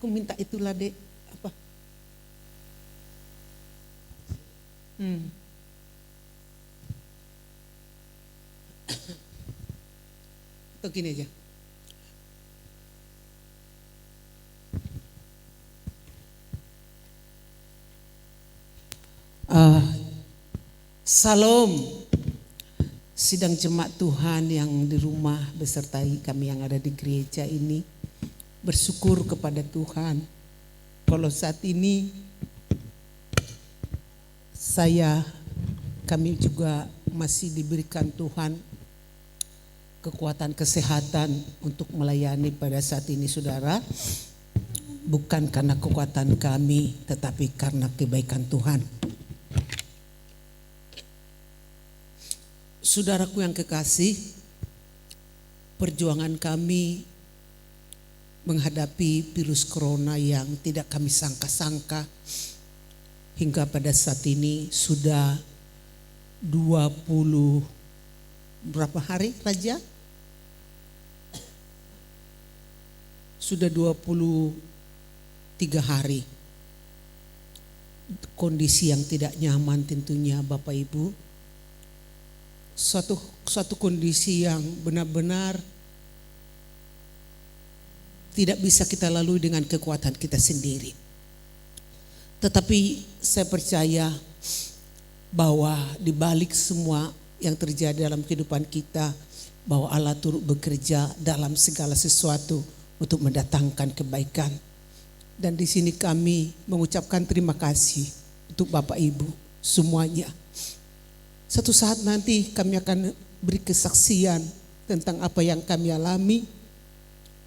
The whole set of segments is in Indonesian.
Aku minta itulah dek. Apa? Atau gini aja. Salam. Sidang jemaat Tuhan yang di rumah besertai kami yang ada di gereja ini. Bersyukur kepada Tuhan. Kalau saat ini kami juga masih diberikan Tuhan kekuatan kesehatan untuk melayani pada saat ini saudara. Bukan karena kekuatan kami tetapi karena kebaikan Tuhan. Saudaraku yang kekasih, perjuangan kami menghadapi virus corona yang tidak kami sangka-sangka hingga pada saat ini sudah 20 berapa hari Raja? Sudah 23 hari. Kondisi yang tidak nyaman tentunya Bapak Ibu. Suatu kondisi yang benar-benar tidak bisa kita lalui dengan kekuatan kita sendiri. Tetapi saya percaya bahwa di balik semua yang terjadi dalam kehidupan kita, bahwa Allah turut bekerja dalam segala sesuatu untuk mendatangkan kebaikan. Dan di sini kami mengucapkan terima kasih untuk Bapak Ibu semuanya. Satu saat nanti kami akan beri kesaksian tentang apa yang kami alami.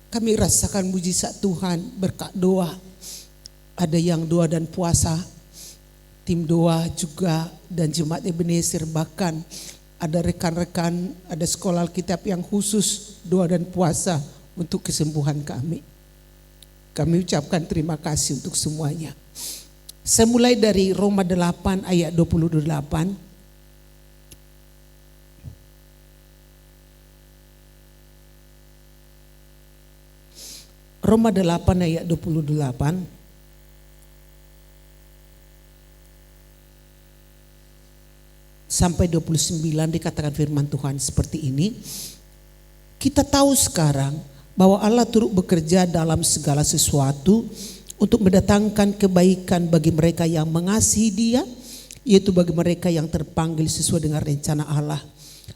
Kami rasakan mujizat Tuhan berkat doa. Ada yang doa dan puasa, tim doa juga dan jemaat Ebenezer, bahkan ada rekan-rekan, ada sekolah Alkitab yang khusus doa dan puasa untuk kesembuhan kami. Kami ucapkan terima kasih untuk semuanya. Saya mulai dari Roma 8 ayat 28. Roma 8 ayat 28 sampai 29 dikatakan firman Tuhan seperti ini. Kita tahu sekarang bahwa Allah turut bekerja dalam segala sesuatu untuk mendatangkan kebaikan bagi mereka yang mengasihi Dia, yaitu bagi mereka yang terpanggil sesuai dengan rencana Allah.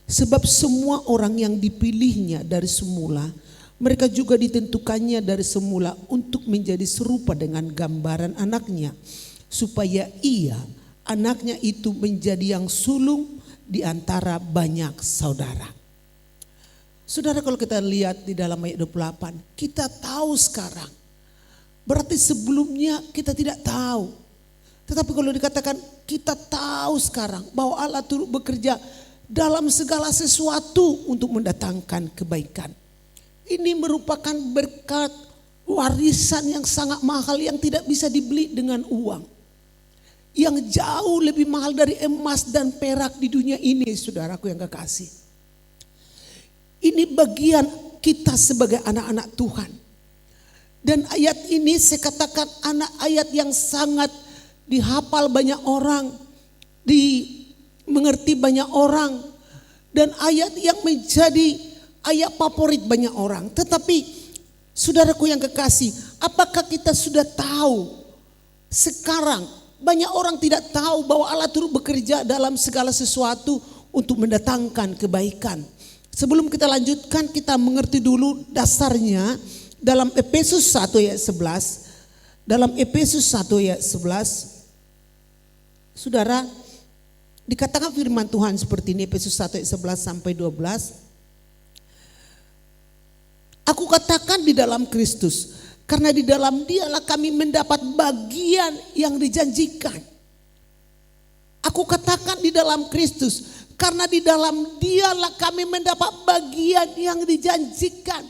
Sebab semua orang yang dipilihnya dari semula, mereka juga ditentukannya dari semula untuk menjadi serupa dengan gambaran anaknya, supaya ia, anaknya itu menjadi yang sulung di antara banyak saudara. Saudara, kalau kita lihat di dalam ayat 28, kita tahu sekarang. Berarti sebelumnya kita tidak tahu. Tetapi kalau dikatakan kita tahu sekarang bahwa Allah turut bekerja dalam segala sesuatu untuk mendatangkan kebaikan. Ini merupakan berkat warisan yang sangat mahal yang tidak bisa dibeli dengan uang. Yang jauh lebih mahal dari emas dan perak di dunia ini, saudaraku yang kekasih. Ini bagian kita sebagai anak-anak Tuhan. Dan ayat ini saya katakan ayat yang sangat dihafal banyak orang, dimengerti banyak orang. Dan ayat yang menjadi ayat favorit banyak orang. Tetapi saudaraku yang kekasih, apakah kita sudah tahu sekarang? Banyak orang tidak tahu bahwa Allah turut bekerja dalam segala sesuatu untuk mendatangkan kebaikan. Sebelum kita lanjutkan, kita mengerti dulu dasarnya dalam Efesus 1 ayat 11. Dalam Efesus 1 ayat 11, saudara, dikatakan firman Tuhan seperti ini, Efesus 1 ayat 11 sampai 12. Aku katakan di dalam Kristus, karena di dalam Dialah kami mendapat bagian yang dijanjikan. Aku katakan di dalam Kristus, karena di dalam Dialah kami mendapat bagian yang dijanjikan.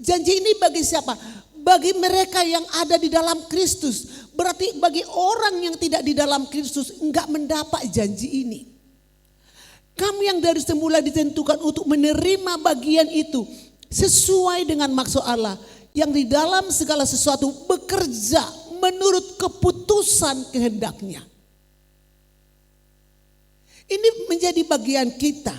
Janji ini bagi siapa? Bagi mereka yang ada di dalam Kristus. Berarti bagi orang yang tidak di dalam Kristus enggak mendapat janji ini. Kami yang dari semula ditentukan untuk menerima bagian itu sesuai dengan maksud Allah, yang di dalam segala sesuatu bekerja menurut keputusan kehendaknya. Ini menjadi bagian kita.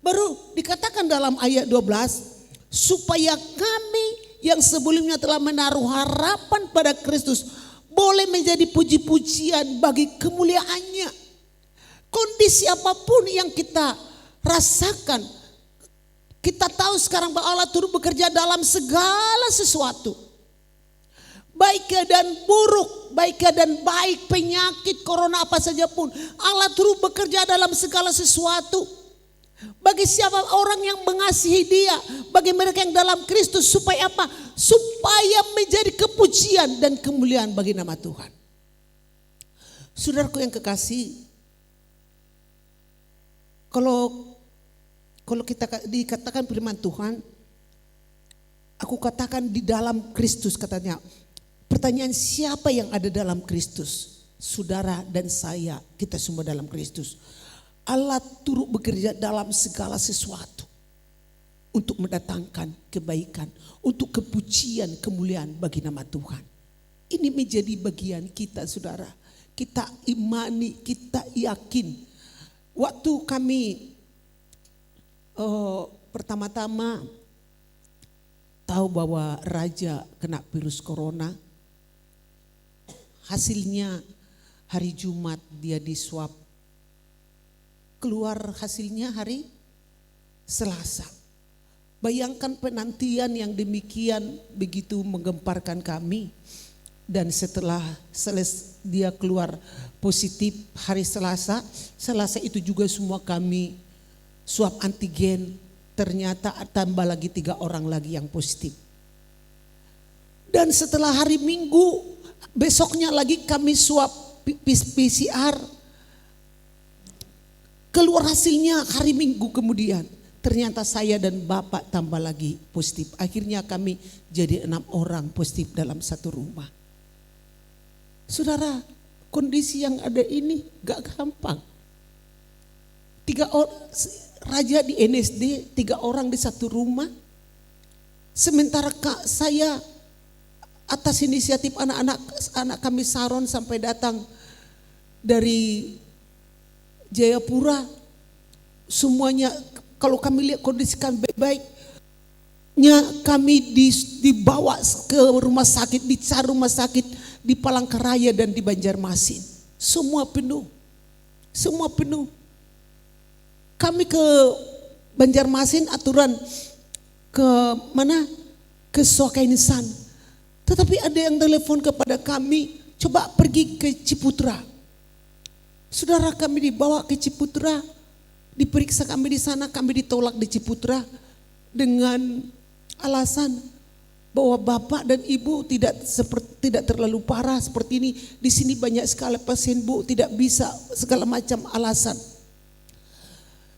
Baru dikatakan dalam ayat 12, supaya kami yang sebelumnya telah menaruh harapan pada Kristus boleh menjadi puji-pujian bagi kemuliaannya. Kondisi apapun yang kita rasakan, kita tahu sekarang bahwa Allah turut bekerja dalam segala sesuatu. Baik keadaan buruk, baik keadaan baik, penyakit, corona apa saja pun, Allah turut bekerja dalam segala sesuatu. Bagi siapa orang yang mengasihi Dia, bagi mereka yang dalam Kristus, supaya apa? Supaya menjadi kepujian dan kemuliaan bagi nama Tuhan. Saudaraku yang kekasih, kalau kita dikatakan firman Tuhan, aku katakan di dalam Kristus katanya. Pertanyaan, siapa yang ada dalam Kristus? Saudara dan saya, kita semua dalam Kristus. Allah turut bekerja dalam segala sesuatu untuk mendatangkan kebaikan, untuk kepujian, kemuliaan bagi nama Tuhan. Ini menjadi bagian kita, saudara. Kita imani, kita yakin. Waktu kami pertama-tama tahu bahwa raja kena virus corona, hasilnya hari Jumat dia diswab, keluar hasilnya hari Selasa. Bayangkan penantian yang demikian begitu menggemparkan kami. Dan setelah dia keluar positif hari Selasa itu juga semua kami swab antigen, ternyata tambah lagi 3 orang lagi yang positif. Dan setelah hari Minggu, besoknya lagi kami swab PCR, keluar hasilnya hari Minggu kemudian. Ternyata saya dan Bapak tambah lagi positif. Akhirnya kami jadi 6 orang positif dalam satu rumah. Saudara, kondisi yang ada ini gak gampang. 3 orang raja di NSD, 3 orang di satu rumah. Sementara saya atas inisiatif anak kami Saron sampai datang dari Jayapura, semuanya kalau kami lihat kondisi kami baik-baiknya, kami dibawa ke rumah sakit, dicari rumah sakit di Palangkaraya dan di Banjarmasin. Semua penuh. Kami ke Banjarmasin aturan ke mana? Ke Sokainisan. Tetapi ada yang telepon kepada kami, coba pergi ke Ciputra. Saudara, kami dibawa ke Ciputra, diperiksa kami di sana, kami ditolak di Ciputra dengan alasan bahwa bapak dan ibu tidak terlalu parah seperti ini. Di sini banyak sekali pasien, Bu, tidak bisa, segala macam alasan.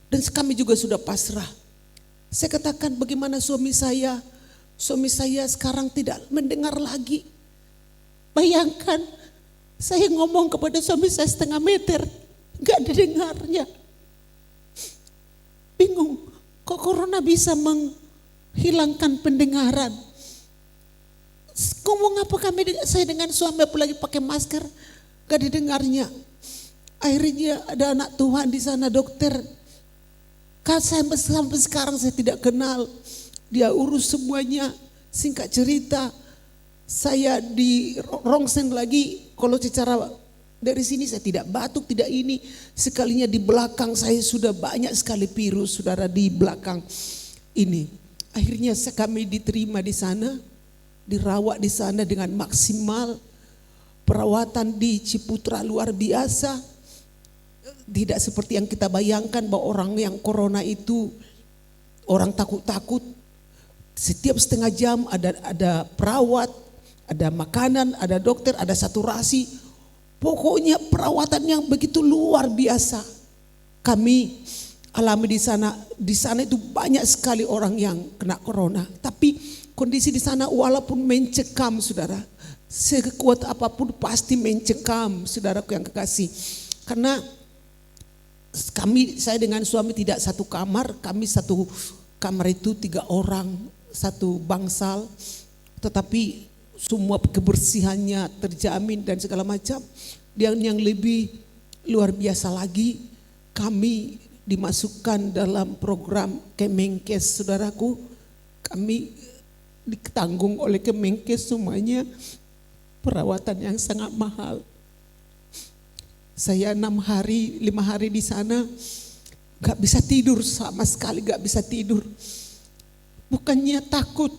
Dan kami juga sudah pasrah. Saya katakan, bagaimana suami saya? Suami saya sekarang tidak mendengar lagi. Bayangkan, saya ngomong kepada suami saya 1/2 meter, gak didengarnya. Bingung, kok corona bisa menghilangkan pendengaran? Ngomong apa saya dengan suami, apalagi pakai masker, gak didengarnya. Akhirnya ada anak Tuhan di sana, dokter. Sampai sekarang saya tidak kenal. Dia urus semuanya. Singkat cerita, saya di rongsen lagi. Kalau secara dari sini saya tidak batuk, tidak ini. Sekalinya di belakang saya sudah banyak sekali virus, saudara, di belakang ini. Akhirnya kami diterima di sana, dirawat di sana dengan maksimal. Perawatan di Ciputra luar biasa. Tidak seperti yang kita bayangkan bahwa orang yang corona itu orang takut-takut. Setiap setengah jam ada perawat, ada makanan, ada dokter, ada saturasi. Pokoknya perawatan yang begitu luar biasa. Kami alami di sana. Di sana itu banyak sekali orang yang kena corona. Tapi kondisi di sana walaupun mencekam, saudara, sekuat apapun pasti mencekam, saudaraku yang kekasih. Karena saya dengan suami tidak satu kamar, kami satu kamar itu 3 orang, satu bangsal, tetapi semua kebersihannya terjamin dan segala macam. Dan yang lebih luar biasa lagi, kami dimasukkan dalam program Kemenkes, saudaraku. Kami ditanggung oleh Kemenkes semuanya, perawatan yang sangat mahal. Saya 5 hari di sana, gak bisa tidur sama sekali, gak bisa tidur. Bukannya takut,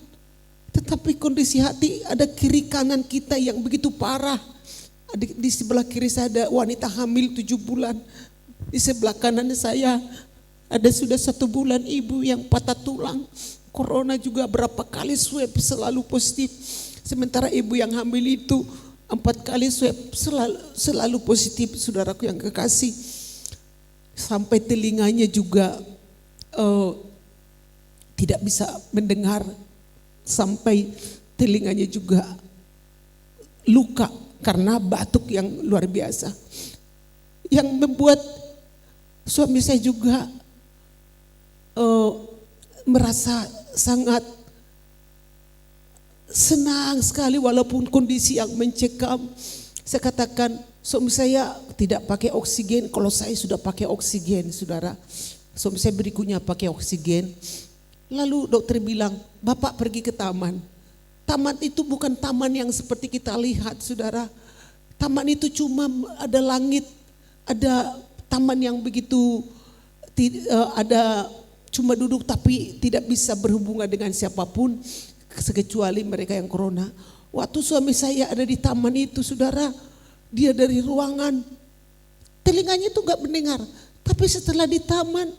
tetapi kondisi hati ada kiri kanan kita yang begitu parah. Di sebelah kiri saya ada wanita hamil 7 bulan. Di sebelah kanan saya ada sudah 1 bulan ibu yang patah tulang. Corona juga berapa kali swab selalu positif. Sementara ibu yang hamil itu 4 kali swab selalu positif, saudaraku yang kekasih. Sampai telinganya juga tidak bisa mendengar, sampai telinganya juga luka karena batuk yang luar biasa. Yang membuat suami saya juga merasa sangat senang sekali walaupun kondisi yang mencekam. Saya katakan, suami saya tidak pakai oksigen, kalau saya sudah pakai oksigen, saudara. Suami saya berikutnya pakai oksigen. Lalu dokter bilang, Bapak pergi ke taman. Taman itu bukan taman yang seperti kita lihat, saudara. Taman itu cuma ada langit, ada taman yang begitu, ada cuma duduk tapi tidak bisa berhubungan dengan siapapun, kecuali mereka yang corona. Waktu suami saya ada di taman itu, saudara, dia dari ruangan, telinganya itu gak mendengar. Tapi setelah di taman,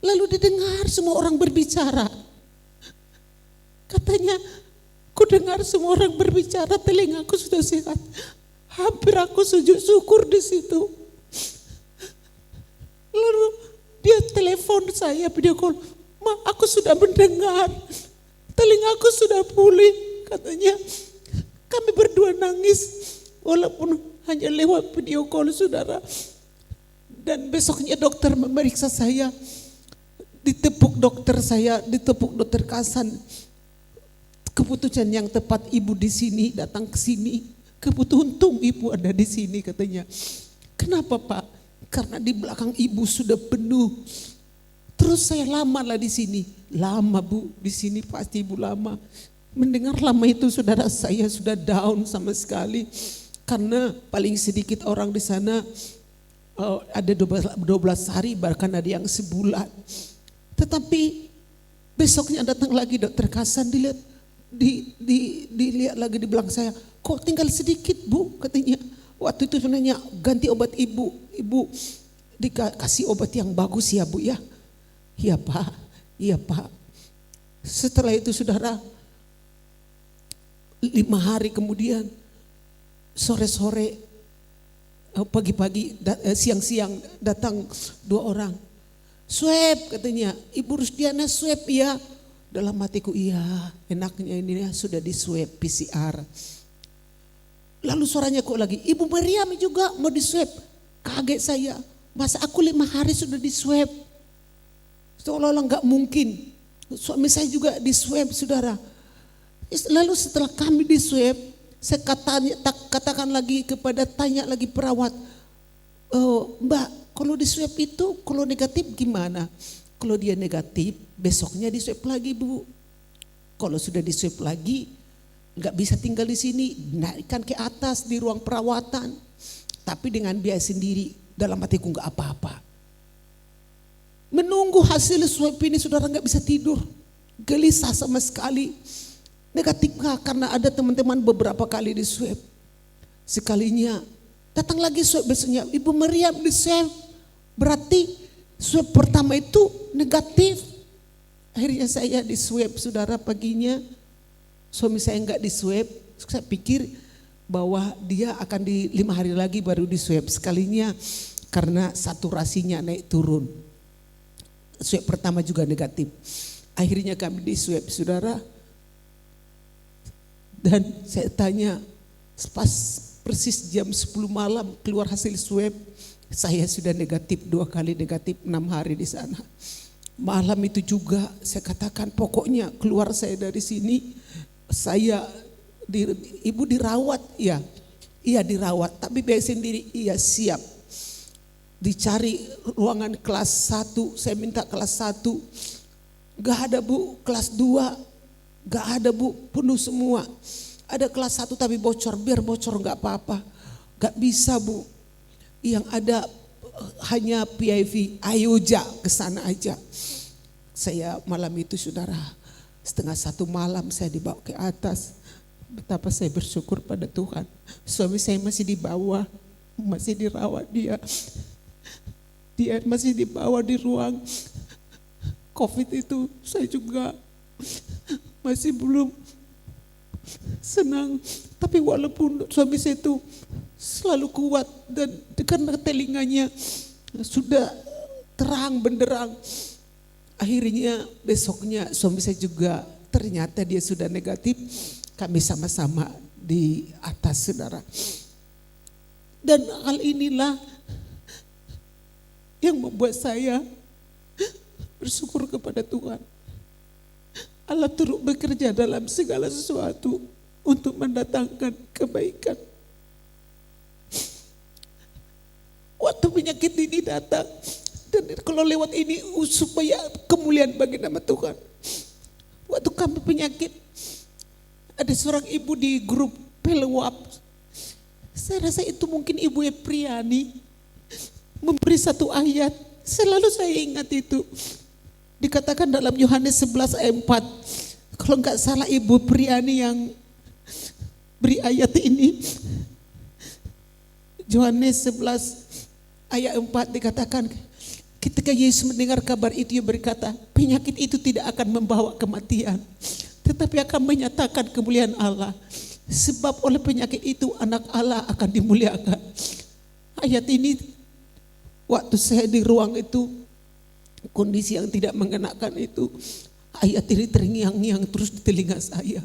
lalu didengar semua orang berbicara. Katanya, ku dengar semua orang berbicara, telingaku sudah sehat. Hampir aku sujud syukur di situ. Lalu dia telepon saya, video call, Ma, aku sudah mendengar, telingaku sudah pulih. Katanya, kami berdua nangis walaupun hanya lewat video call, saudara. Dan besoknya dokter memeriksa saya, ditepuk dokter Kasan. Keputusan yang tepat, ibu di sini, datang ke sini. Untung ibu ada di sini, katanya. Kenapa, Pak? Karena di belakang ibu sudah penuh. Terus saya lama lah di sini. Lama, Bu, di sini pasti ibu lama. Mendengar lama itu, saudara, saya sudah down sama sekali. Karena paling sedikit orang di sana ada 12 hari, bahkan ada yang sebulan. Tetapi besoknya datang lagi dokter Kasan, dilihat lagi di belakang saya. Kok tinggal sedikit, Bu, katanya. Waktu itu sebenarnya ganti obat ibu dikasih obat yang bagus ya, Bu, ya. Iya, Pak, iya, Pak. Setelah itu, saudara, 5 hari kemudian, sore-sore, pagi-pagi, siang-siang datang 2 orang. Swab, katanya, Ibu Rusdiana swab ya. Dalam hatiku, iya, enaknya ini ya, sudah di swab PCR. Lalu suaranya kok lagi, Ibu Meriam juga mau di swab. Kaget saya, masa aku 5 hari sudah di swab? Seolah-olah gak mungkin. Suami saya juga di swab, saudara. Lalu setelah kami di swab, saya katakan lagi tanya lagi perawat, Mbak, kalau di swab itu, kalau negatif gimana? Kalau dia negatif, besoknya di swab lagi, Bu. Kalau sudah di swab lagi, nggak bisa tinggal di sini, naikkan ke atas di ruang perawatan. Tapi dengan biaya sendiri, dalam hatiku nggak apa-apa. Menunggu hasil swab ini, saudara, nggak bisa tidur, gelisah sama sekali. Negatif karena ada teman-teman beberapa kali di swab. Sekalinya datang lagi swab besoknya, Ibu Meriam di swab. Berarti swab pertama itu negatif. Akhirnya saya di swab, saudara, paginya. Suami saya enggak di swab. Saya pikir bahwa dia akan di 5 hari lagi baru di swab. Sekalinya karena saturasinya naik turun. Swab pertama juga negatif. Akhirnya kami di swab, saudara. Dan saya tanya, pas persis jam 10 malam keluar hasil swab, saya sudah negatif 2 kali negatif 6 hari di sana. Malam itu juga saya katakan pokoknya keluar saya dari sini. Ibu dirawat ya. Iya dirawat, tapi biaya sendiri iya siap. Dicari ruangan kelas 1, saya minta kelas 1. Gak ada Bu, kelas 2 gak ada Bu, penuh semua. Ada kelas 1 tapi bocor, biar bocor gak apa-apa. Gak bisa Bu, yang ada hanya PIV, ayo ja ke sana aja. Saya malam itu saudara, 1:30 malam saya dibawa ke atas. Betapa saya bersyukur pada Tuhan. Suami saya masih di bawah, masih dirawat dia. Dia masih dibawa di ruang COVID itu. Saya juga masih belum senang. Tapi walaupun suami saya itu selalu kuat dan karena telinganya sudah terang benderang. Akhirnya besoknya suami saya juga ternyata dia sudah negatif. Kami sama-sama di atas saudara. Dan hal inilah yang membuat saya bersyukur kepada Tuhan. Allah turut bekerja dalam segala sesuatu untuk mendatangkan kebaikan. Waktu penyakit ini datang, dan kalau lewat ini supaya kemuliaan bagi nama Tuhan. Waktu kami penyakit, ada seorang ibu di grup Pelwap. Saya rasa itu mungkin Ibu Epriani memberi satu ayat. Selalu saya ingat itu. Dikatakan dalam Yohanes 11 ayat 4. Kalau enggak salah Ibu Priani yang beri ayat ini. Yohanes 11 ayat 4 dikatakan, ketika Yesus mendengar kabar itu, ia berkata, penyakit itu tidak akan membawa kematian, tetapi akan menyatakan kemuliaan Allah. Sebab oleh penyakit itu anak Allah akan dimuliakan. Ayat ini waktu saya di ruang itu, kondisi yang tidak mengenakan itu, ayat ini terngiang-ngiang terus di telinga saya.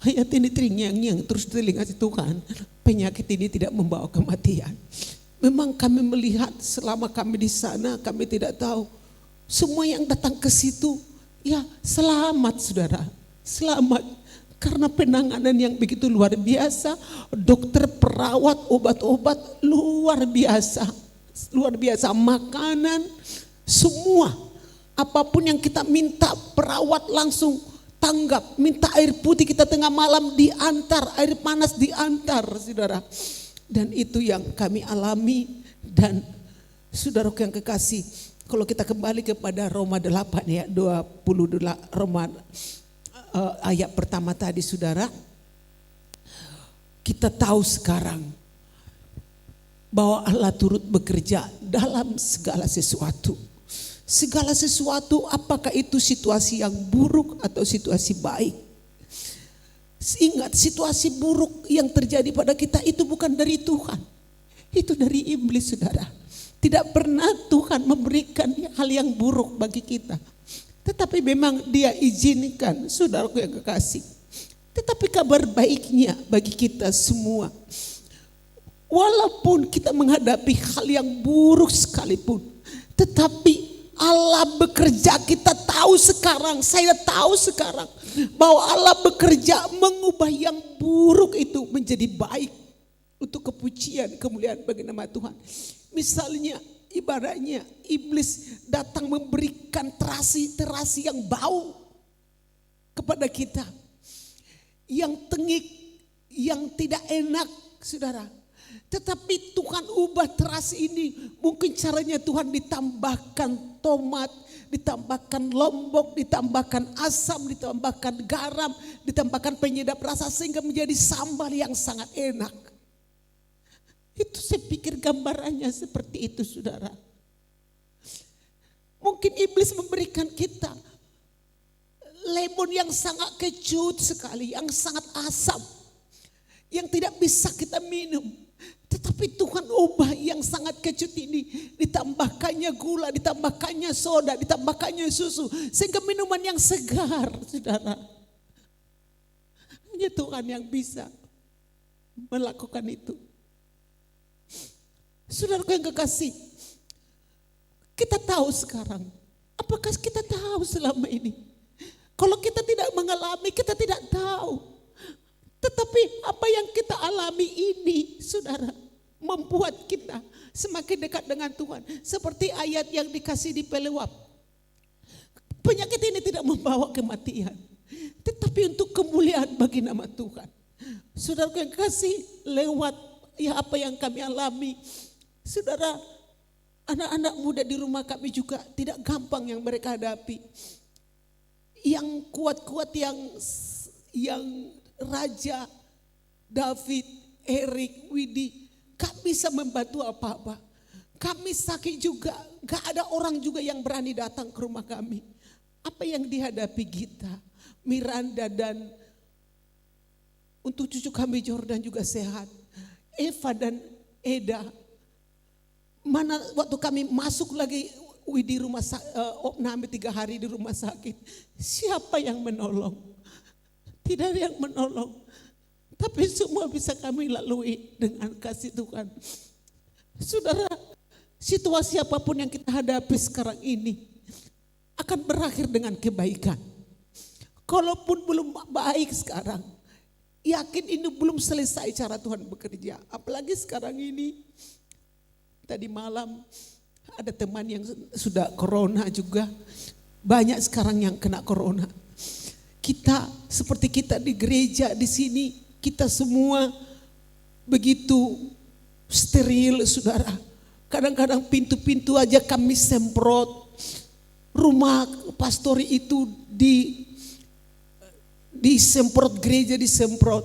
Ayat ini terngiang-ngiang terus di telinga Tuhan. Penyakit ini tidak membawa kematian. Memang kami melihat selama kami di sana, kami tidak tahu. Semua yang datang ke situ, ya selamat saudara, selamat. Karena penanganan yang begitu luar biasa, dokter, perawat, obat-obat luar biasa. Luar biasa, makanan, semua. Apapun yang kita minta, perawat langsung tanggap. Minta air putih kita tengah malam diantar, air panas diantar saudara. Dan itu yang kami alami. Dan saudaraku yang kekasih, kalau kita kembali kepada Roma 8 ya 28, Roma ayat pertama tadi saudara, kita tahu sekarang bahwa Allah turut bekerja dalam segala sesuatu. Segala sesuatu, apakah itu situasi yang buruk atau situasi baik. Ingat, situasi buruk yang terjadi pada kita itu bukan dari Tuhan. Itu dari iblis saudara. Tidak pernah Tuhan memberikan hal yang buruk bagi kita. Tetapi memang dia izinkan, saudaraku yang kekasih. Tetapi kabar baiknya bagi kita semua, walaupun kita menghadapi hal yang buruk sekalipun, tetapi Allah bekerja, kita tahu sekarang, saya tahu sekarang bahwa Allah bekerja mengubah yang buruk itu menjadi baik untuk kepujian, kemuliaan bagi nama Tuhan. Misalnya ibaratnya iblis datang memberikan terasi yang bau kepada kita, yang tengik, yang tidak enak saudara. Tetapi Tuhan ubah terasi ini. Mungkin caranya Tuhan ditambahkan tomat, ditambahkan lombok, ditambahkan asam, ditambahkan garam, ditambahkan penyedap rasa sehingga menjadi sambal yang sangat enak. Itu saya pikir gambarannya seperti itu saudara. Mungkin iblis memberikan kita lemon yang sangat kecut sekali, yang sangat asam, yang tidak bisa kita minum. Tetapi Tuhan ubah yang sangat kecut ini, ditambahkannya gula, ditambahkannya soda, ditambahkannya susu, sehingga minuman yang segar saudara. Hanya Tuhan yang bisa melakukan itu. Saudaraku yang kekasih, kita tahu sekarang Apakah kita tahu selama ini? Kalau kita tidak mengalami, kita tidak tahu. Tetapi apa yang kita alami ini, saudara, membuat kita semakin dekat dengan Tuhan. Seperti ayat yang dikasih di Pelewap. Penyakit ini tidak membawa kematian, tetapi untuk kemuliaan bagi nama Tuhan. Saudara yang kasih, lewat ya apa yang kami alami, saudara, anak-anak muda di rumah kami juga tidak gampang yang mereka hadapi. Yang kuat-kuat, yang Raja, David, Erik, Widi, gak bisa membantu apa-apa. Kami sakit juga, gak ada orang juga yang berani datang ke rumah kami. Apa yang dihadapi Gita, Miranda, dan untuk cucu kami Jordan juga sehat. Eva dan Eda. Mana waktu kami masuk lagi di rumah Opname 3 hari di rumah sakit. Siapa yang menolong? Tidak ada yang menolong. Tapi semua bisa kami lalui dengan kasih Tuhan. Saudara, situasi apapun yang kita hadapi sekarang ini akan berakhir dengan kebaikan. Kalaupun belum baik sekarang, yakin ini belum selesai cara Tuhan bekerja. Apalagi sekarang ini, tadi malam ada teman yang sudah corona juga. Banyak sekarang yang kena corona. Kita seperti kita di gereja di sini, kita semua begitu steril, saudara. Kadang-kadang pintu-pintu aja kami semprot. Rumah pastori itu disemprot, gereja disemprot.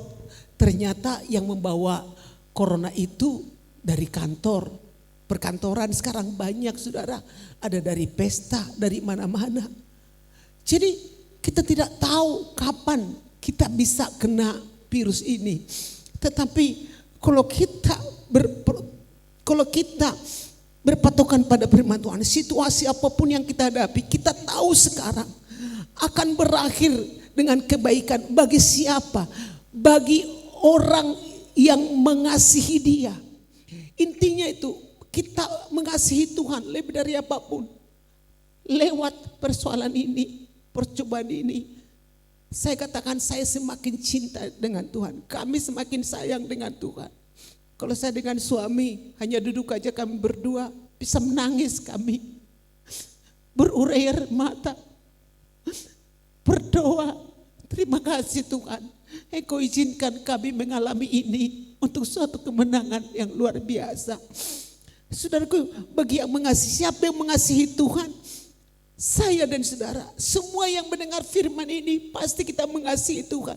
Ternyata yang membawa corona itu dari kantor. Perkantoran sekarang banyak, saudara. Ada dari pesta, dari mana-mana. Jadi kita tidak tahu kapan kita bisa kena virus ini. Tetapi kalau kita berpatokan pada firman Tuhan, situasi apapun yang kita hadapi, kita tahu sekarang akan berakhir dengan kebaikan. Bagi siapa? Bagi orang yang mengasihi Dia. Intinya itu, kita mengasihi Tuhan lebih dari apapun. Lewat persoalan ini, percobaan ini, saya katakan saya semakin cinta dengan Tuhan. Kami semakin sayang dengan Tuhan. Kalau saya dengan suami hanya duduk aja kami berdua, bisa menangis kami. Berurai air mata. Berdoa, terima kasih Tuhan. Engkau izinkan kami mengalami ini untuk suatu kemenangan yang luar biasa. Saudaraku, bagi yang mengasihi, siapa yang mengasihi Tuhan? Saya dan saudara, semua yang mendengar firman ini pasti kita mengasihi Tuhan.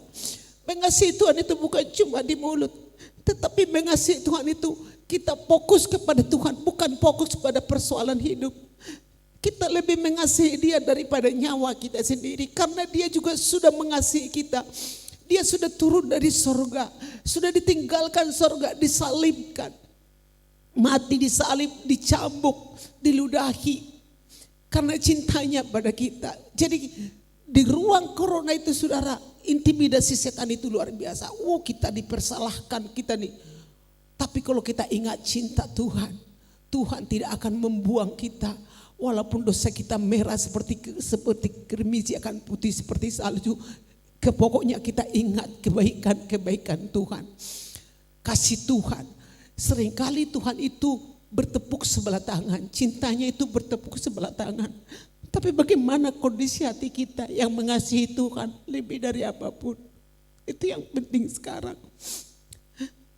Mengasihi Tuhan itu bukan cuma di mulut, tetapi mengasihi Tuhan itu kita fokus kepada Tuhan, bukan fokus pada persoalan hidup. Kita lebih mengasihi Dia daripada nyawa kita sendiri, karena Dia juga sudah mengasihi kita. Dia sudah turun dari sorga, sudah ditinggalkan sorga, disalibkan, mati disalib, dicambuk, diludahi, karena cintanya pada kita. Jadi di ruang corona itu, saudara, intimidasi setan itu luar biasa. Kita dipersalahkan, kita nih. Tapi kalau kita ingat cinta Tuhan, Tuhan tidak akan membuang kita. Walaupun dosa kita merah seperti kermiji akan putih seperti salju. Pokoknya kita ingat kebaikan Tuhan. Kasih Tuhan. Seringkali Tuhan itu bertepuk sebelah tangan. Cintanya itu bertepuk sebelah tangan. Tapi bagaimana kondisi hati kita yang mengasihi Tuhan lebih dari apapun. Itu yang penting sekarang.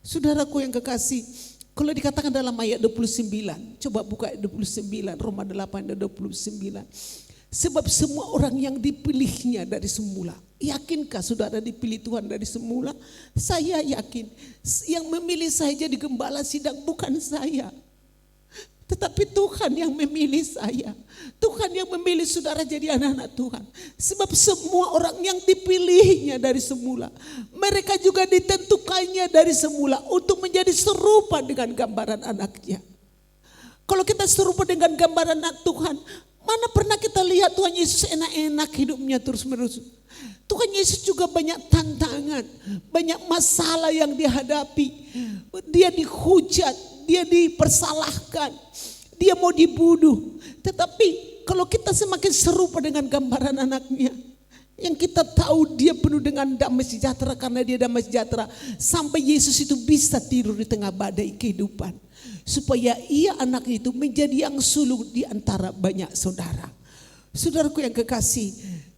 Saudaraku yang kekasih, kalau dikatakan dalam ayat 29, coba buka ayat 29, Roma 8 ayat 29. Sebab semua orang yang dipilihnya dari semula. Yakinkah saudara dipilih Tuhan dari semula? Saya yakin. Yang memilih saya jadi gembala sidang bukan saya, tetapi Tuhan yang memilih saya. Tuhan yang memilih saudara jadi anak-anak Tuhan. Sebab semua orang yang dipilihnya dari semula, mereka juga ditentukannya dari semula untuk menjadi serupa dengan gambaran anaknya. Kalau kita serupa dengan gambaran anak Tuhan, mana pernah kita lihat Tuhan Yesus enak-enak hidupnya terus menerus. Tuhan Yesus juga banyak tantangan, banyak masalah yang dihadapi. Dia dihujat, dia dipersalahkan, dia mau dibunuh. Tetapi kalau kita semakin serupa dengan gambaran anaknya, yang kita tahu dia penuh dengan damai sejahtera karena dia damai sejahtera, sampai Yesus itu bisa tidur di tengah badai kehidupan. Supaya ia anaknya itu menjadi yang sulung di antara banyak saudara. Saudaraku yang kekasih,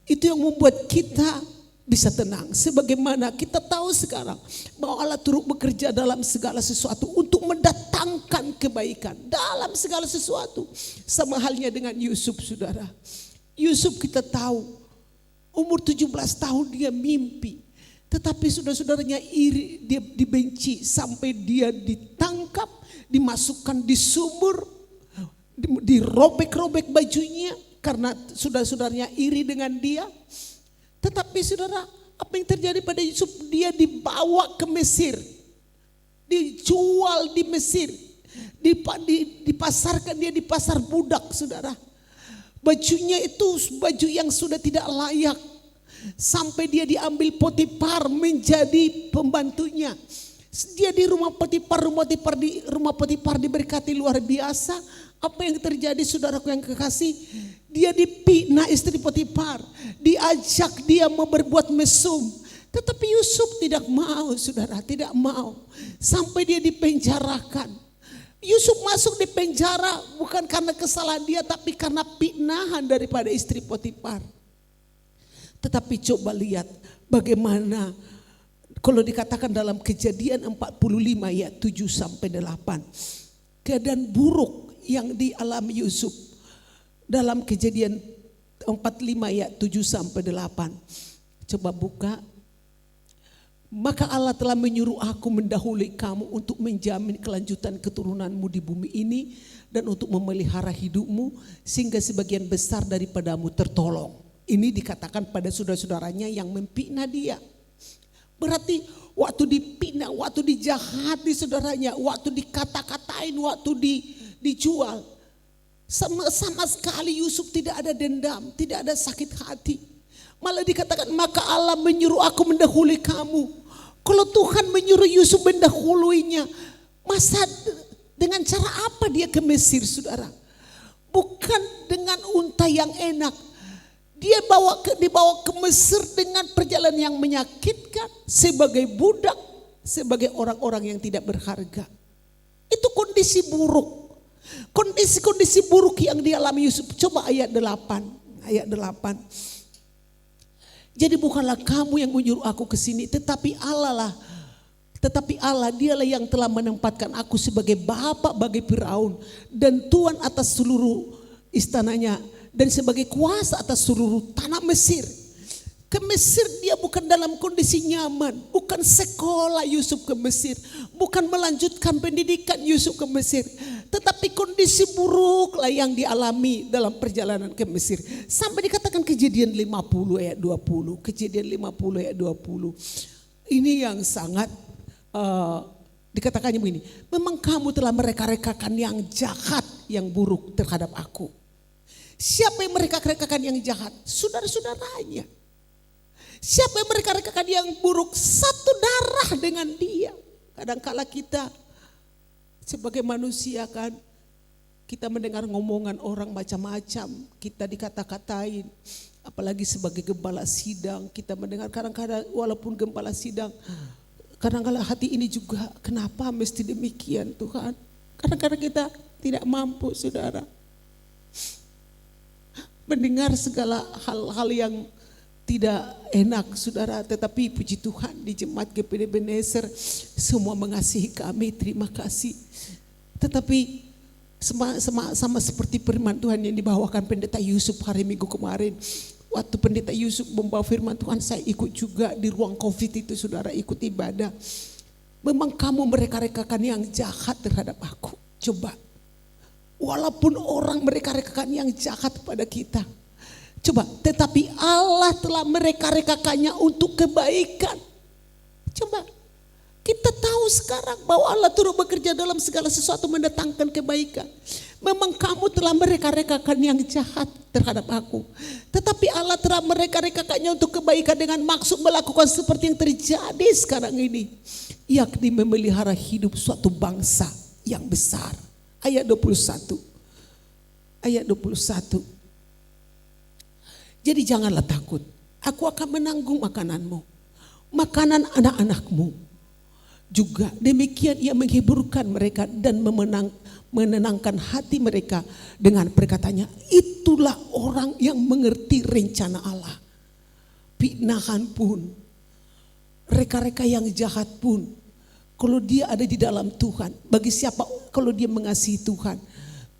itu yang membuat kita bisa tenang. Sebagaimana kita tahu sekarang bahwa Allah turut bekerja dalam segala sesuatu untuk mendatangkan kebaikan dalam segala sesuatu. Sama halnya dengan Yusuf, saudara. Yusuf kita tahu umur 17 tahun dia mimpi. Tetapi saudara-saudaranya iri, dia dibenci sampai dia ditangkap, dimasukkan di sumur, dirobek-robek bajunya karena saudara-saudaranya iri dengan dia. Tetapi saudara, apa yang terjadi pada Yusuf? Dia dibawa ke Mesir, dijual di Mesir, dipasarkan dia di pasar budak, saudara. Bajunya itu baju yang sudah tidak layak, sampai dia diambil Potifar menjadi pembantunya. Dia di rumah Potifar diberkati luar biasa. Apa yang terjadi, saudaraku yang kekasih? Dia dipitnah istri Potifar, diajak dia mau berbuat mesum. Tetapi Yusuf tidak mau, saudara, tidak mau. Sampai dia dipenjarakan. Yusuf masuk di penjara bukan karena kesalahan dia, tapi karena pitnahan daripada istri Potifar. Tetapi coba lihat bagaimana kalau dikatakan dalam Kejadian 45 ayat 7 sampai 8. Keadaan buruk yang dialami Yusuf dalam Kejadian 45 ayat 7 sampai 8. Coba buka. Maka Allah telah menyuruh aku mendahului kamu untuk menjamin kelanjutan keturunanmu di bumi ini dan untuk memelihara hidupmu sehingga sebagian besar daripadamu tertolong. Ini dikatakan pada saudara-saudaranya yang memfitnah dia. Berarti waktu dipitnah, waktu dijahati saudaranya, waktu dikata-katain, waktu dijual, sama sekali Yusuf tidak ada dendam, tidak ada sakit hati. Malah dikatakan maka Allah menyuruh aku mendahului kamu. Kalau Tuhan menyuruh Yusuf mendahuluinya, masa dengan cara apa dia ke Mesir, saudara? Bukan dengan unta yang enak. Dia dibawa ke Mesir dengan perjalanan yang menyakitkan, sebagai budak, sebagai orang-orang yang tidak berharga. Itu kondisi buruk. Kondisi-kondisi buruk yang dialami Yusuf. Coba ayat 8. Ayat 8. Jadi bukanlah kamu yang menyuruh aku ke sini, tetapi Allah dialah yang telah menempatkan aku sebagai bapa bagi Firaun dan tuan atas seluruh istananya dan sebagai kuasa atas seluruh tanah Mesir. Ke Mesir dia bukan dalam kondisi nyaman, bukan sekolah Yusuf ke Mesir, bukan melanjutkan pendidikan Yusuf ke Mesir, tetapi kondisi buruk lah yang dialami dalam perjalanan ke Mesir. Sampai dikatakan Kejadian 50 ayat 20. Kejadian 50 ayat 20. Ini yang sangat dikatakannya begini. Memang kamu telah mereka-rekakan yang jahat, yang buruk terhadap aku. Siapa yang mereka-rekakan yang jahat? Saudara-saudaranya. Siapa yang mereka-rekakan yang buruk? Satu darah dengan dia. Kadangkala kita sebagai manusia kan, kita mendengar ngomongan orang macam-macam, kita dikata-katain. Apalagi sebagai gembala sidang, kita mendengar kadang-kadang walaupun gembala sidang, kadang-kadang hati ini juga, kenapa mesti demikian Tuhan? Kadang-kadang kita tidak mampu, saudara, mendengar segala hal-hal yang tidak enak, saudara. Tetapi puji Tuhan di Jemaat GPD Ebenezer semua mengasihi kami, terima kasih. Tetapi sama seperti firman Tuhan yang dibawakan Pendeta Yusuf hari Minggu kemarin. Waktu Pendeta Yusuf membawa firman Tuhan, saya ikut juga di ruang COVID itu, saudara, ikut ibadah. Memang kamu mereka-rekakan yang jahat terhadap aku. Coba, walaupun orang mereka-rekakan yang jahat pada kita, coba, tetapi Allah telah mereka-rekakannya untuk kebaikan. Coba, kita tahu sekarang bahwa Allah turut bekerja dalam segala sesuatu mendatangkan kebaikan. Memang kamu telah mereka-rekakan yang jahat terhadap aku, tetapi Allah telah mereka-rekakannya untuk kebaikan dengan maksud melakukan seperti yang terjadi sekarang ini, yakni memelihara hidup suatu bangsa yang besar. Ayat 21. Ayat 21. Jadi janganlah takut. Aku akan menanggung makananmu, makanan anak-anakmu. Juga demikian ia menghiburkan mereka dan menenangkan hati mereka dengan perkataannya, itulah orang yang mengerti rencana Allah. Fitnahan pun, reka-reka yang jahat pun, kalau dia ada di dalam Tuhan, bagi siapa kalau dia mengasihi Tuhan,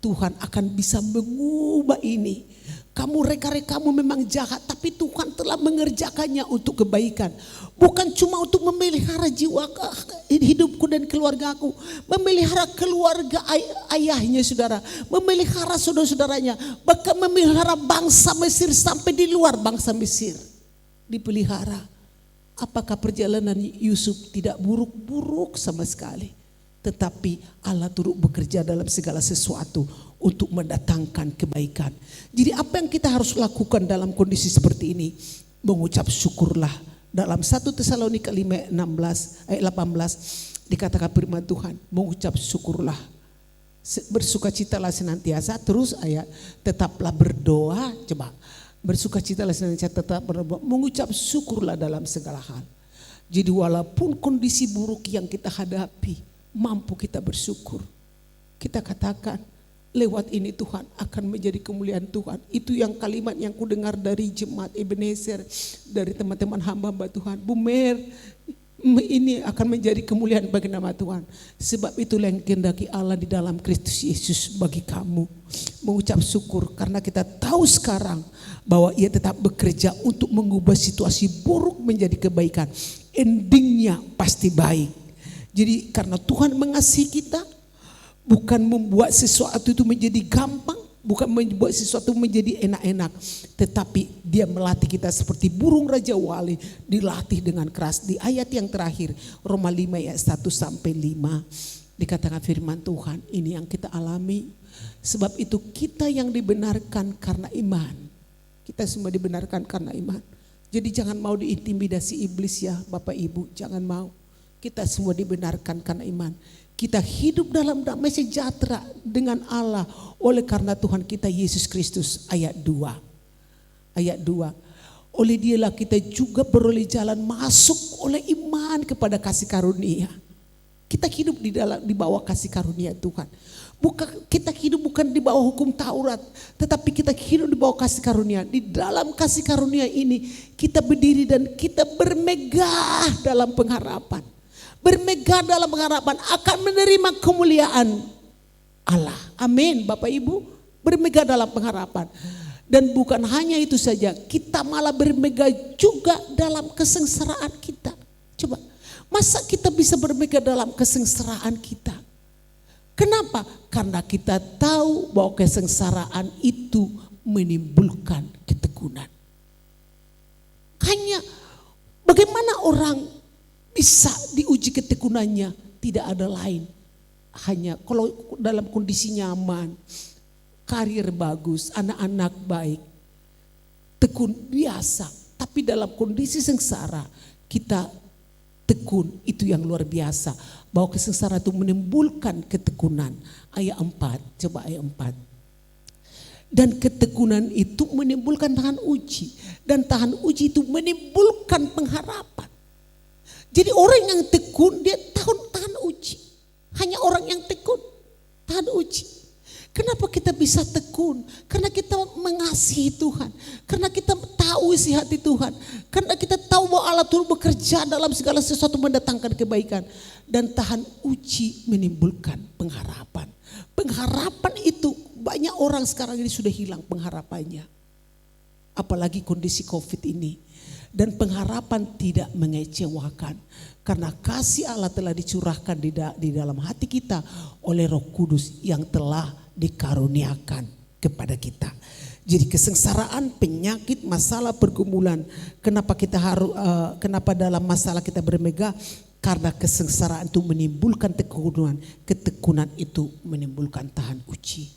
Tuhan akan bisa mengubah ini. Kamu reka-rekamu memang jahat, tapi Tuhan telah mengerjakannya untuk kebaikan. Bukan cuma untuk memelihara jiwa hidupku dan keluargaku, memelihara keluarga ayahnya saudara, memelihara saudara-saudaranya, bahkan memelihara bangsa Mesir sampai di luar bangsa Mesir dipelihara. Apakah perjalanan Yusuf tidak buruk-buruk sama sekali? Tetapi Allah turut bekerja dalam segala sesuatu untuk mendatangkan kebaikan. Jadi apa yang kita harus lakukan dalam kondisi seperti ini? Mengucap syukurlah. Dalam 1 Tesalonika 5 ayat 18 dikatakan firman Tuhan, mengucap syukurlah. Bersukacitalah senantiasa. Terus ayat, tetaplah berdoa. Coba, bersukacitalah senantiasa, tetap berdoa. Mengucap syukurlah dalam segala hal. Jadi walaupun kondisi buruk yang kita hadapi, mampu kita bersyukur. Kita katakan, lewat ini Tuhan akan menjadi kemuliaan Tuhan. Itu yang kalimat yang ku dengar dari jemaat Ebenezer, dari teman-teman hamba-hamba Tuhan. Bu Mer, ini akan menjadi kemuliaan bagi nama Tuhan. Sebab itulah yang kehendaki Allah di dalam Kristus Yesus bagi kamu. Mengucap syukur karena kita tahu sekarang bahwa ia tetap bekerja untuk mengubah situasi buruk menjadi kebaikan. Endingnya pasti baik. Jadi karena Tuhan mengasihi kita, bukan membuat sesuatu itu menjadi gampang, bukan membuat sesuatu menjadi enak-enak, tetapi dia melatih kita seperti burung Raja Wali, dilatih dengan keras. Di ayat yang terakhir, Roma 5 ayat 1 sampai 5, dikatakan firman Tuhan, ini yang kita alami. Sebab itu kita yang dibenarkan karena iman. Kita semua dibenarkan karena iman. Jadi jangan mau diintimidasi iblis ya Bapak Ibu, jangan mau. Kita semua dibenarkan karena iman. Kita hidup dalam damai sejahtera dengan Allah oleh karena Tuhan kita Yesus Kristus. Ayat 2. Ayat 2. Oleh dialah kita juga beroleh jalan masuk oleh iman kepada kasih karunia. Kita hidup di bawah kasih karunia Tuhan. Kita hidup bukan di bawah hukum Taurat, tetapi kita hidup di bawah kasih karunia. Di dalam kasih karunia ini kita berdiri dan kita bermegah dalam pengharapan. Bermegah dalam pengharapan akan menerima kemuliaan Allah. Amin Bapak Ibu. Bermegah dalam pengharapan. Dan bukan hanya itu saja, kita malah bermegah juga dalam kesengsaraan kita. Coba, masa kita bisa bermegah dalam kesengsaraan kita? Kenapa? Karena kita tahu bahwa kesengsaraan itu menimbulkan ketekunan. Hanya bagaimana orang bisa diuji ketekunannya, tidak ada lain. Hanya kalau dalam kondisi nyaman, karir bagus, anak-anak baik, tekun biasa. Tapi dalam kondisi sengsara, kita tekun, itu yang luar biasa. Bahwa kesengsaraan itu menimbulkan ketekunan. Ayat 4, coba ayat 4. Dan ketekunan itu menimbulkan tahan uji. Dan tahan uji itu menimbulkan pengharapan. Jadi orang yang tekun dia tahan uji. Hanya orang yang tekun tahan uji. Kenapa kita bisa tekun? Karena kita mengasihi Tuhan. Karena kita tahu isi hati Tuhan. Karena kita tahu bahwa Allah turut bekerja dalam segala sesuatu mendatangkan kebaikan. Dan tahan uji menimbulkan pengharapan. Pengharapan itu banyak orang sekarang ini sudah hilang pengharapannya. Apalagi kondisi COVID ini. Dan pengharapan tidak mengecewakan. Karena kasih Allah telah dicurahkan di dalam hati kita oleh Roh Kudus yang telah dikaruniakan kepada kita. Jadi kesengsaraan, penyakit, masalah, pergumulan. Kenapa dalam masalah kita bermegah? Karena kesengsaraan itu menimbulkan ketekunan. Ketekunan itu menimbulkan tahan uji.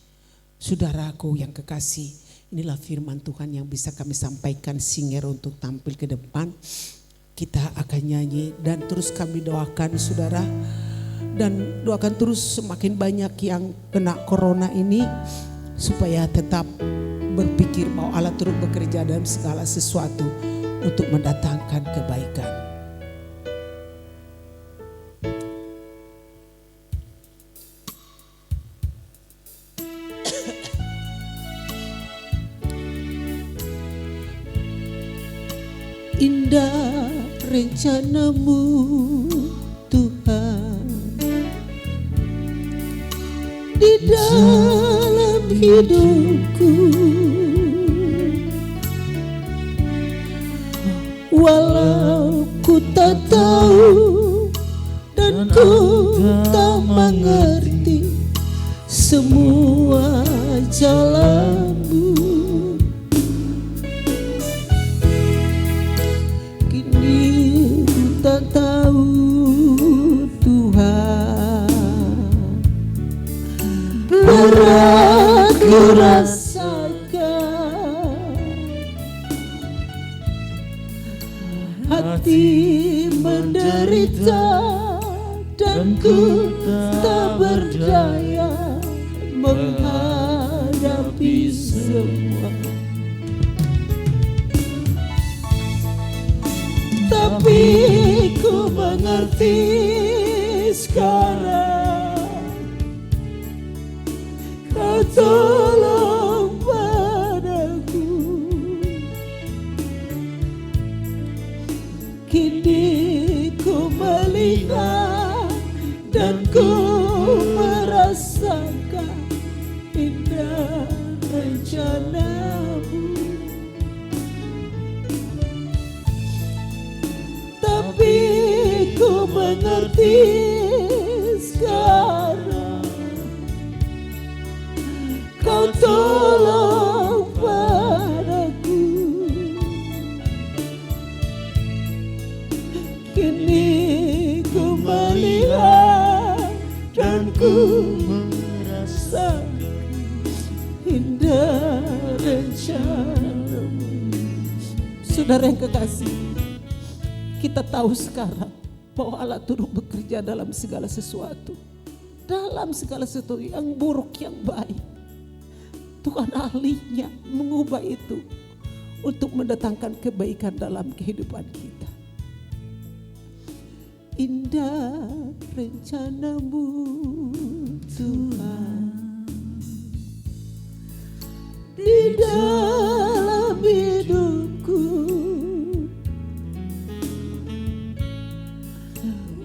Saudaraku yang kekasih, inilah firman Tuhan yang bisa kami sampaikan singer untuk tampil ke depan. Kita akan nyanyi dan terus kami doakan saudara. Dan doakan terus semakin banyak yang kena corona ini supaya tetap berpikir bahwa Allah turut bekerja dalam segala sesuatu untuk mendatangkan kebaikan. Indah rencanamu Tuhan di dalam hidupku, walau ku tak tahu dan ku tak mengerti semua jalanmu. Kini ku tak tahu Tuhan, berat ku rasakan, hati menderita dan ku tak berdaya menghadapi semua. Tapi ku mengerti sekarang, Kau tolong padaku. Kini ku melihat dan ku merasakan indah rencanamu. Tapi ku mengerti sekarang, Kau tolong padaku. Kini ku melihat dan ku merasakan indah rencanamu. Saudara yang kekasih, kita tahu sekarang bahwa Allah turut bekerja dalam segala sesuatu. Dalam segala sesuatu yang buruk, yang baik, Tuhan ahlinya mengubah itu untuk mendatangkan kebaikan dalam kehidupan kita. Indah rencanamu Tuhan di dalam hidupku,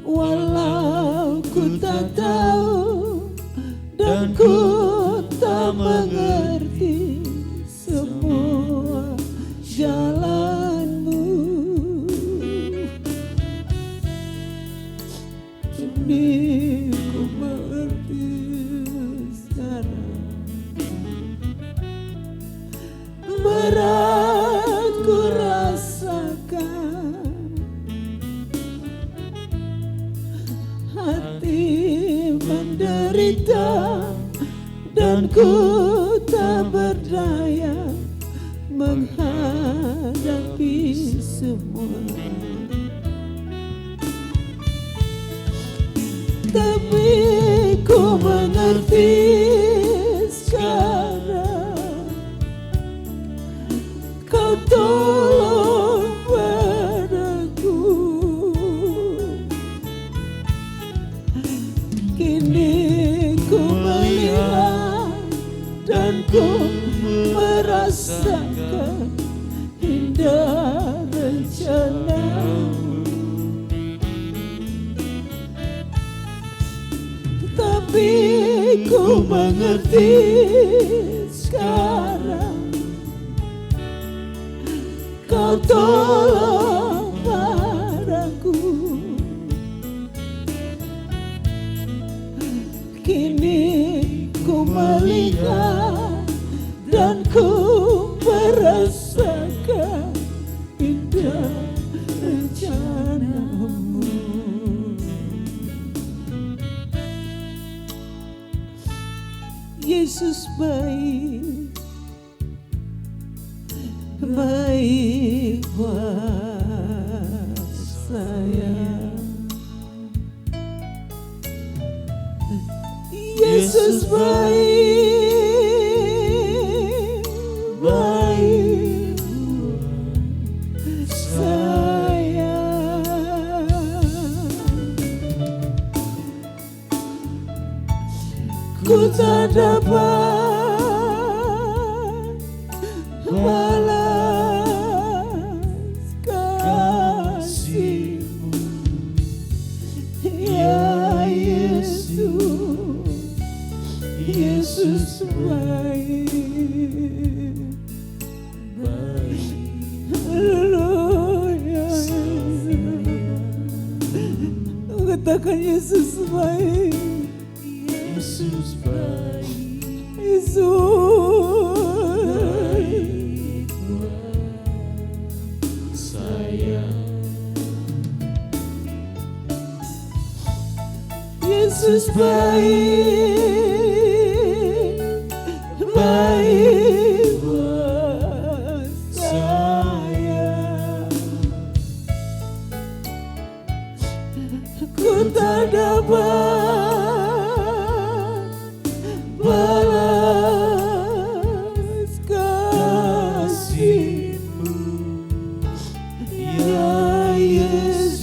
walau ku tak tahu dan ku tak mengerti semua jalanmu. Kini ku mengerti sekarang, berat ku rasakan, hati menderita dan ku tak berdaya menghadapi semua. Tapi ku mengerti sekarang, Kau tolong padaku. Kini ku melihat dan ku merasakan indah rencanamu. Tapi ku mengerti sekarang, Kau tolong padaku. Kini ku melihat dan ku merasakan indah rencanamu. Yesus baik, baik buat saya. Yesus baik, ku tak dapat balas kasih-Mu, ya Yesus, Yesus baik. Haleluya, katakan Yesus baik. Yesus baik, Yesus baik buat saya. Yesus baik, baik buat saya. Ku tak dapat balas kasih-Mu, ya Yesus,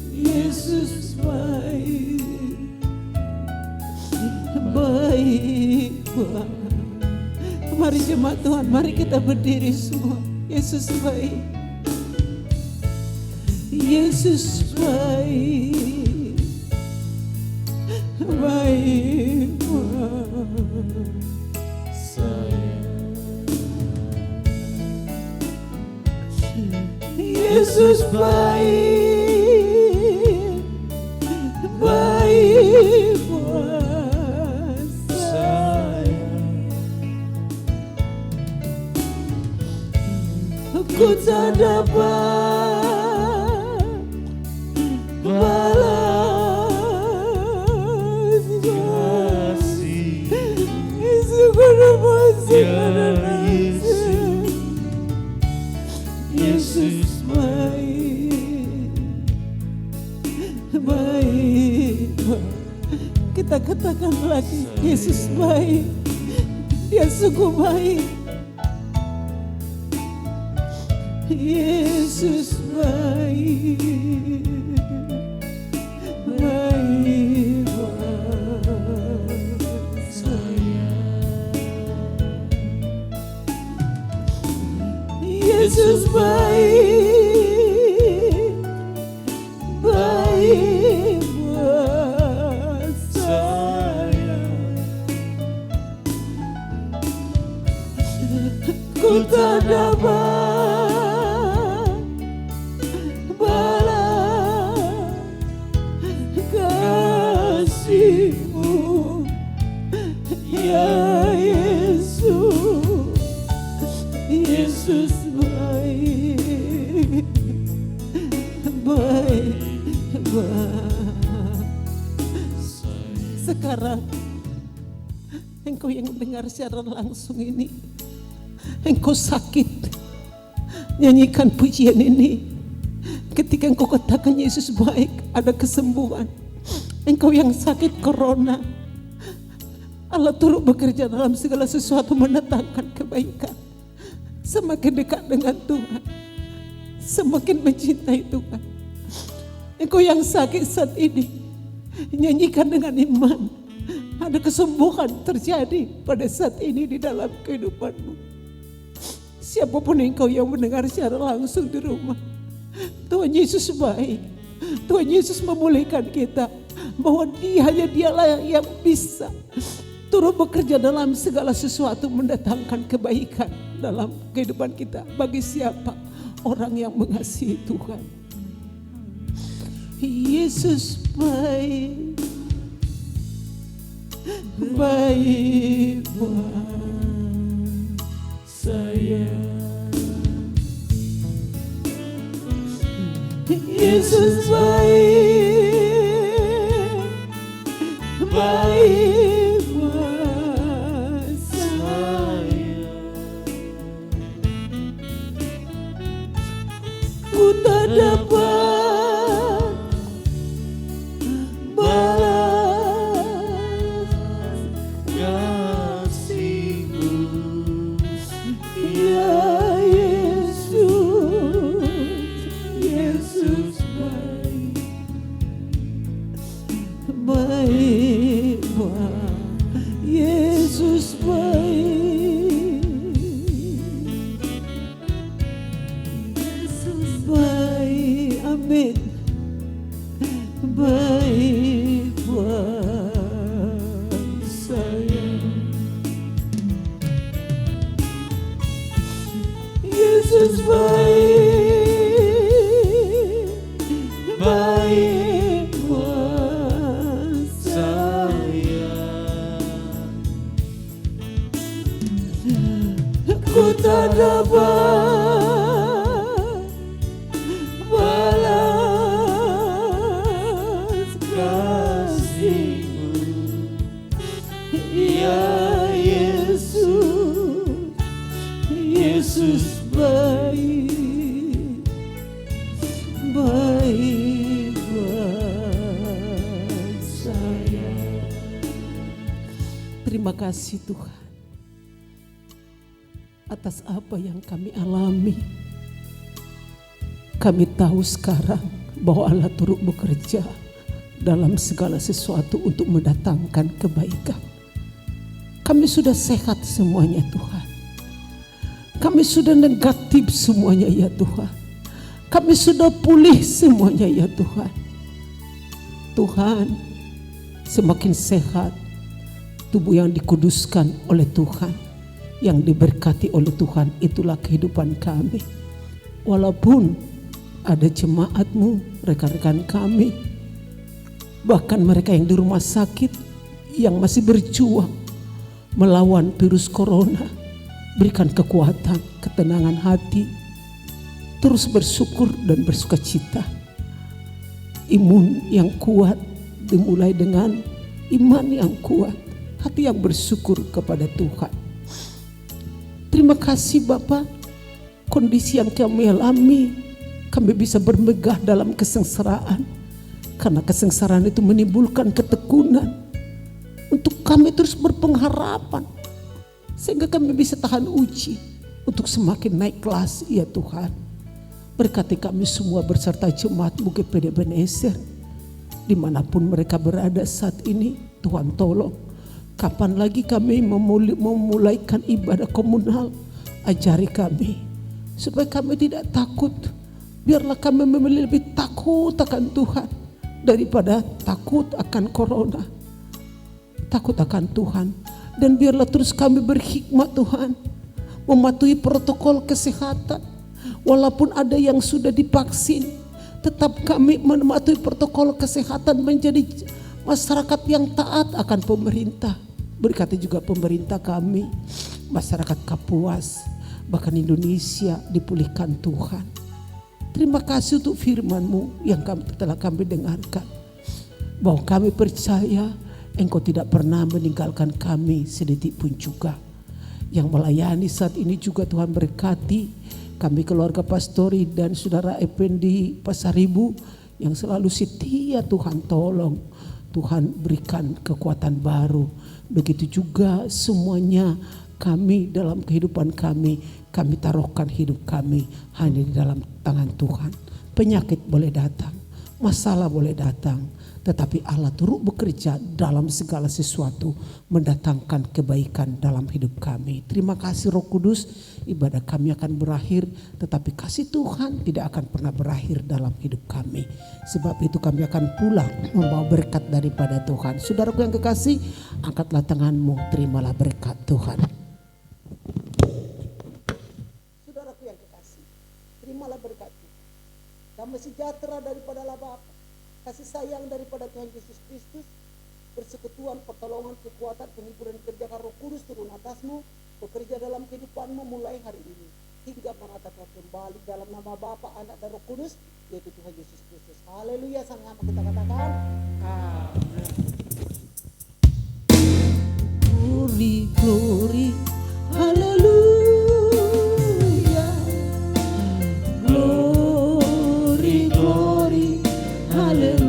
Yesus baik, baik Tuhan. Mari jemaat Tuhan, mari kita berdiri semua. Yesus baik, Yesus baik, baik buat saya. Yesus baik, baik buat saya. Ku tak dapat balas kasih, Yesus baik, baik. Kita katakan lagi, Yesus baik, Dia sungguh baik. Yesus baik, baik buat saya. Yesus baik, baik buat saya. Ku tak dapat kasih-Mu, ya Yesus, Yesus baik, baik buat sekarang. Engkau yang mendengar secara langsung ini, engkau sakit, nyanyikan pujian ini. Ketika engkau katakan Yesus baik, ada kesembuhan. Engkau yang sakit corona, Allah turut bekerja dalam segala sesuatu mendatangkan kebaikan. Semakin dekat dengan Tuhan, semakin mencintai Tuhan. Engkau yang sakit saat ini, nyanyikan dengan iman. Ada kesembuhan terjadi pada saat ini di dalam kehidupanmu. Siapapun engkau yang mendengar secara langsung di rumah, Tuhan Yesus baik. Tuhan Yesus memulihkan kita, bahwa hanya Dialah yang bisa turut bekerja dalam segala sesuatu mendatangkan kebaikan dalam kehidupan kita. Bagi siapa orang yang mengasihi Tuhan, Yesus baik, baik buat saya. Yesus baik, baik buat saya. Ku tak dapat balas kasih-Mu, ya Yesus, Yesus baik, baik Yesus baik, Yesus baik, amin, baik buat saya. Yesus baik, baik buat saya. Ku tak dapat balas kasih-Mu, ya Yesus, Yesus baik, baik buat saya. Terima kasih Tuhan atas apa yang kami alami. Kami tahu sekarang bahwa Allah turut bekerja dalam segala sesuatu untuk mendatangkan kebaikan. Kami sudah sehat semuanya Tuhan. Kami sudah negatif semuanya ya Tuhan. Kami sudah pulih semuanya ya Tuhan. Tuhan, semakin sehat tubuh yang dikuduskan oleh Tuhan, yang diberkati oleh Tuhan, itulah kehidupan kami. Walaupun ada jemaat-Mu, rekan-rekan kami, bahkan mereka yang di rumah sakit, yang masih berjuang melawan virus corona, berikan kekuatan, ketenangan hati, terus bersyukur dan bersukacita. Imun yang kuat dimulai dengan iman yang kuat, hati yang bersyukur kepada Tuhan. Terima kasih Bapa, kondisi yang kami alami, kami bisa bermegah dalam kesengsaraan. Karena kesengsaraan itu menimbulkan ketekunan untuk kami terus berpengharapan, sehingga kami bisa tahan uji untuk semakin naik kelas ya Tuhan. Berkati kami semua berserta jemaat GPD Ebenezer, dimanapun mereka berada saat ini. Tuhan tolong, kapan lagi kami memulaikan ibadah komunal, ajari kami supaya kami tidak takut. Biarlah kami memilih lebih takut akan Tuhan daripada takut akan corona, takut akan Tuhan. Dan biarlah terus kami berhikmat Tuhan, mematuhi protokol kesehatan. Walaupun ada yang sudah divaksin, tetap kami mematuhi protokol kesehatan, menjadi masyarakat yang taat akan pemerintah. Berkati juga pemerintah kami, masyarakat Kapuas, bahkan Indonesia dipulihkan Tuhan. Terima kasih untuk firman-Mu yang telah kami dengarkan. Bahwa kami percaya Engkau tidak pernah meninggalkan kami sedetik pun juga. Yang melayani saat ini juga Tuhan berkati kami, keluarga Pastori dan Saudara Effendi Pasaribu yang selalu setia. Tuhan tolong, Tuhan berikan kekuatan baru. Begitu juga semuanya kami dalam kehidupan kami taruhkan hidup kami hanya di dalam tangan Tuhan. Penyakit boleh datang, masalah boleh datang, tetapi Allah turut bekerja dalam segala sesuatu mendatangkan kebaikan dalam hidup kami. Terima kasih Roh Kudus, ibadah kami akan berakhir, tetapi kasih Tuhan tidak akan pernah berakhir dalam hidup kami. Sebab itu kami akan pulang membawa berkat daripada Tuhan. Saudaraku yang kekasih, angkatlah tanganmu, terimalah berkat Tuhan. Saudaraku yang kekasih, terimalah berkat Tuhan. Damai sejahtera daripada Allah Bapa, kasih sayang daripada Tuhan Yesus Kristus, persekutuan, pertolongan, kekuatan, penghiburan, kerja Roh Kudus turun atasmu, bekerja dalam kehidupanmu mulai hari ini hingga Maranatha kembali, dalam nama Bapa, Anak dan Roh Kudus, yaitu Tuhan Yesus Kristus. Haleluya, sama-sama kita katakan amin. Glory, glory, haleluya. Glory, glory, haleluya.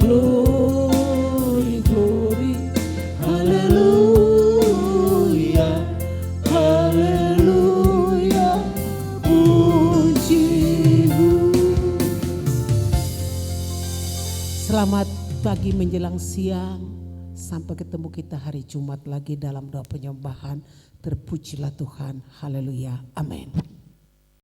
Glory, glory, haleluya. Haleluya, puji-Mu. Selamat pagi menjelang siang. Sampai ketemu kita hari Jumat lagi dalam doa penyembahan. Terpujilah Tuhan. Haleluya. Amin.